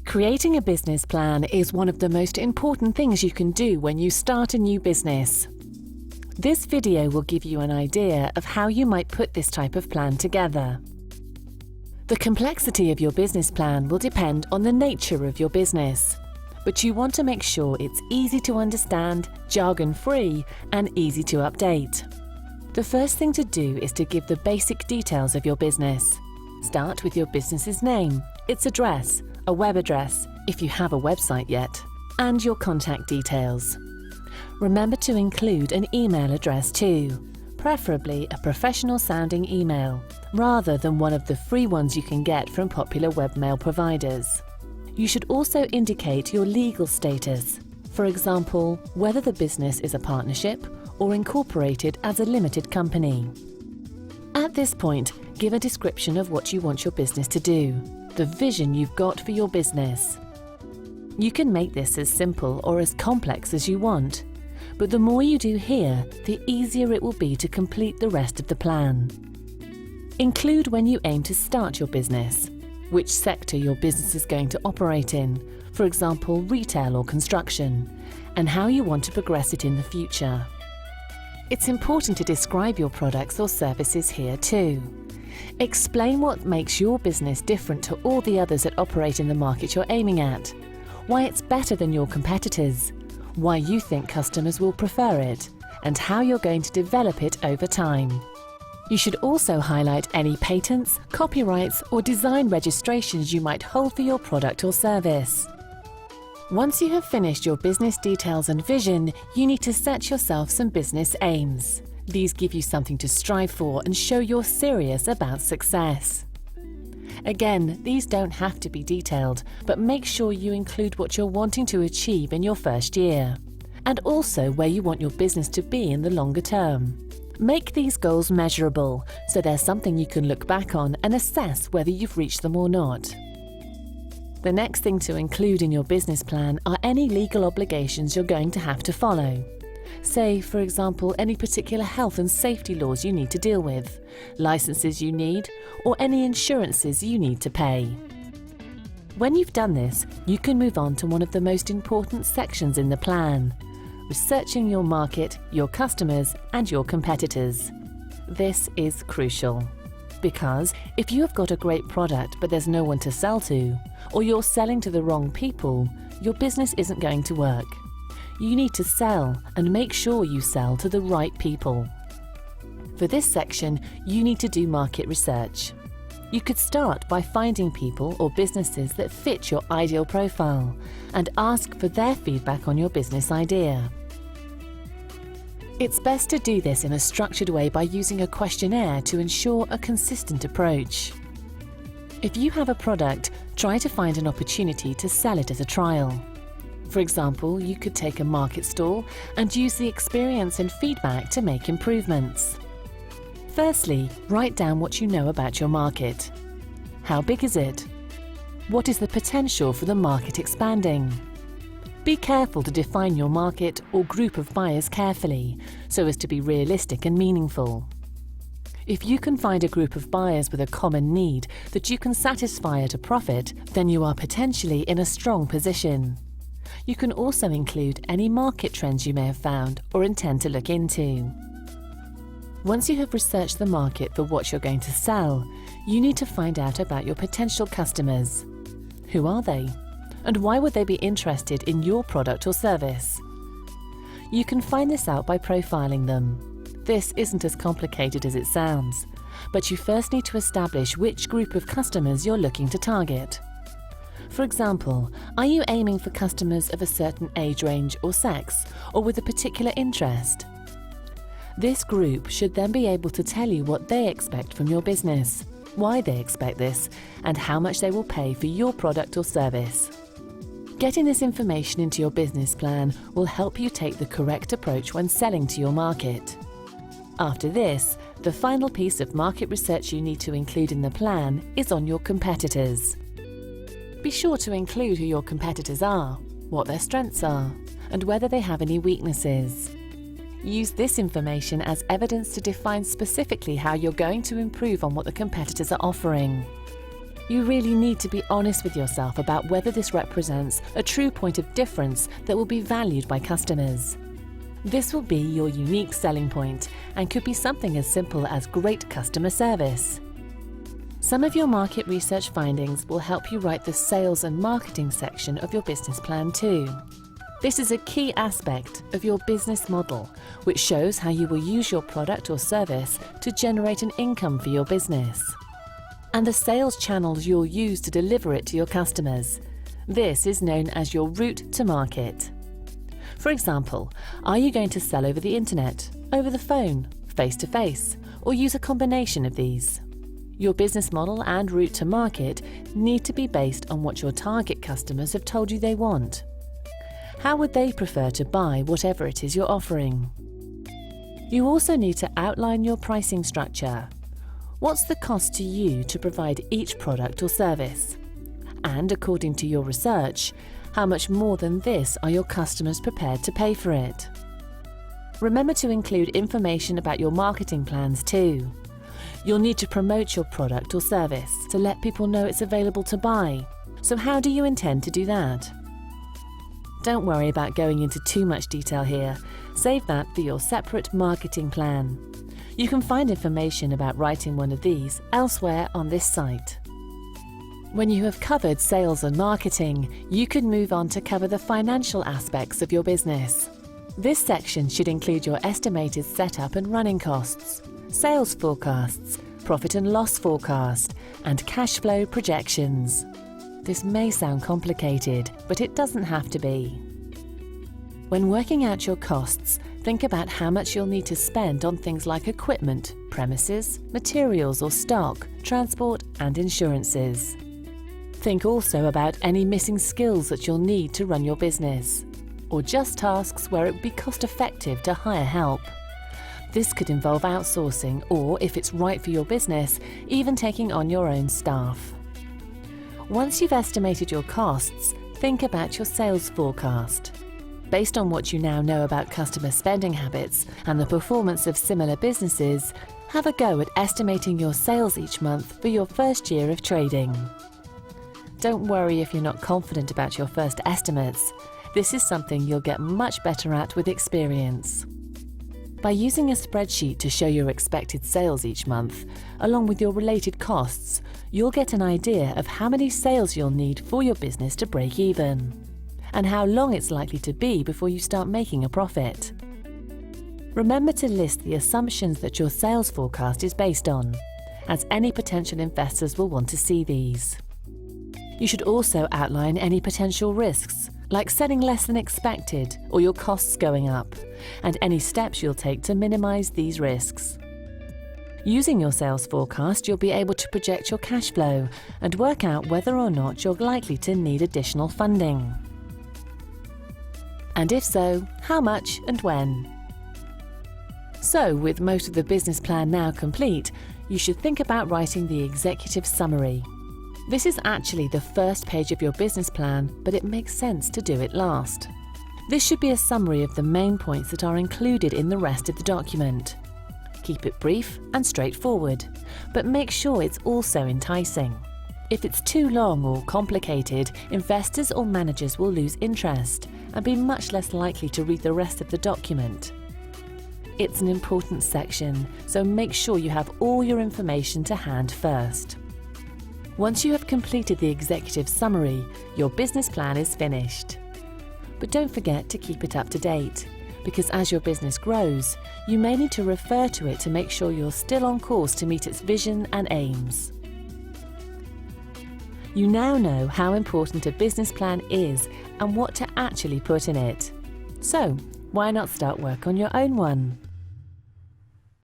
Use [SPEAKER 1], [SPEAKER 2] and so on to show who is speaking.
[SPEAKER 1] Creating a business plan is one of the most important things you can do when you start a new business. This video will give you an idea of how you might put this type of plan together. The complexity of your business plan will depend on the nature of your business, but you want to make sure it's easy to understand, jargon-free, and easy to update. The first thing to do is to give the basic details of your business. Start with your business's name, its address, a web address, if you have a website yet, and your contact details. Remember to include an email address too, preferably a professional-sounding email, rather than one of the free ones you can get from popular webmail providers. You should also indicate your legal status, for example, whether the business is a partnership or incorporated as a limited company. At this point, give a description of what you want your business to do, the vision you've got for your business. You can make this as simple or as complex as you want, but the more you do here, the easier it will be to complete the rest of the plan. Include when you aim to start your business, which sector your business is going to operate in, for example, retail or construction, and how you want to progress it in the future. It's important to describe your products or services here too. Explain what makes your business different to all the others that operate in the market you're aiming at, why it's better than your competitors, why you think customers will prefer it, and how you're going to develop it over time. You should also highlight any patents, copyrights, or design registrations you might hold for your product or service. Once you have finished your business details and vision, you need to set yourself some business aims. These give you something to strive for and show you're serious about success. Again, these don't have to be detailed, but make sure you include what you're wanting to achieve in your first year, and also where you want your business to be in the longer term. Make these goals measurable, so there's something you can look back on and assess whether you've reached them or not. The next thing to include in your business plan are any legal obligations you're going to have to follow. Say, for example, any particular health and safety laws you need to deal with, licenses you need, or any insurances you need to pay. When you've done this, you can move on to one of the most important sections in the plan: researching your market, your customers, and your competitors. This is crucial, because if you have got a great product but there's no one to sell to, or you're selling to the wrong people, your business isn't going to work. You need to sell, and make sure you sell to the right people. For this section, you need to do market research. You could start by finding people or businesses that fit your ideal profile and ask for their feedback on your business idea. It's best to do this in a structured way by using a questionnaire to ensure a consistent approach. If you have a product, try to find an opportunity to sell it as a trial. For example, you could take a market stall and use the experience and feedback to make improvements. Firstly, write down what you know about your market. How big is it? What is the potential for the market expanding? Be careful to define your market or group of buyers carefully, so as to be realistic and meaningful. If you can find a group of buyers with a common need that you can satisfy at a profit, then you are potentially in a strong position. You can also include any market trends you may have found or intend to look into. Once you have researched the market for what you're going to sell, you need to find out about your potential customers. Who are they? And why would they be interested in your product or service? You can find this out by profiling them. This isn't as complicated as it sounds, but you first need to establish which group of customers you're looking to target. For example, are you aiming for customers of a certain age range or sex, or with a particular interest? This group should then be able to tell you what they expect from your business, why they expect this, and how much they will pay for your product or service. Getting this information into your business plan will help you take the correct approach when selling to your market. After this, the final piece of market research you need to include in the plan is on your competitors. Be sure to include who your competitors are, what their strengths are, and whether they have any weaknesses. Use this information as evidence to define specifically how you're going to improve on what the competitors are offering. You really need to be honest with yourself about whether this represents a true point of difference that will be valued by customers. This will be your unique selling point and could be something as simple as great customer service. Some of your market research findings will help you write the sales and marketing section of your business plan too. This is a key aspect of your business model, which shows how you will use your product or service to generate an income for your business, and the sales channels you'll use to deliver it to your customers. This is known as your route to market. For example, are you going to sell over the internet, over the phone, face-to-face, or use a combination of these? Your business model and route to market need to be based on what your target customers have told you they want. How would they prefer to buy whatever it is you're offering? You also need to outline your pricing structure. What's the cost to you to provide each product or service? And according to your research, how much more than this are your customers prepared to pay for it? Remember to include information about your marketing plans too. You'll need to promote your product or service to let people know it's available to buy. So how do you intend to do that? Don't worry about going into too much detail here. Save that for your separate marketing plan. You can find information about writing one of these elsewhere on this site. When you have covered sales and marketing, you can move on to cover the financial aspects of your business. This section should include your estimated setup and running costs, sales forecasts, profit and loss forecast, and cash flow projections. This may sound complicated, but it doesn't have to be. When working out your costs, think about how much you'll need to spend on things like equipment, premises, materials or stock, transport, and insurances. Think also about any missing skills that you'll need to run your business, or just tasks where it would be cost-effective to hire help. This could involve outsourcing, or if it's right for your business, even taking on your own staff. Once you've estimated your costs, think about your sales forecast. Based on what you now know about customer spending habits and the performance of similar businesses, have a go at estimating your sales each month for your first year of trading. Don't worry if you're not confident about your first estimates. This is something you'll get much better at with experience. By using a spreadsheet to show your expected sales each month, along with your related costs, you'll get an idea of how many sales you'll need for your business to break even, and how long it's likely to be before you start making a profit. Remember to list the assumptions that your sales forecast is based on, as any potential investors will want to see these. You should also outline any potential risks, like selling less than expected or your costs going up, and any steps you'll take to minimize these risks. Using your sales forecast, you'll be able to project your cash flow and work out whether or not you're likely to need additional funding. And if so, how much and when? So, with most of the business plan now complete, you should think about writing the executive summary. This is actually the first page of your business plan, but it makes sense to do it last. This should be a summary of the main points that are included in the rest of the document. Keep it brief and straightforward, but make sure it's also enticing. If it's too long or complicated, investors or managers will lose interest and be much less likely to read the rest of the document. It's an important section, so make sure you have all your information to hand first. Once you have completed the executive summary, your business plan is finished. But don't forget to keep it up to date, because as your business grows, you may need to refer to it to make sure you're still on course to meet its vision and aims. You now know how important a business plan is and what to actually put in it. So, why not start work on your own one?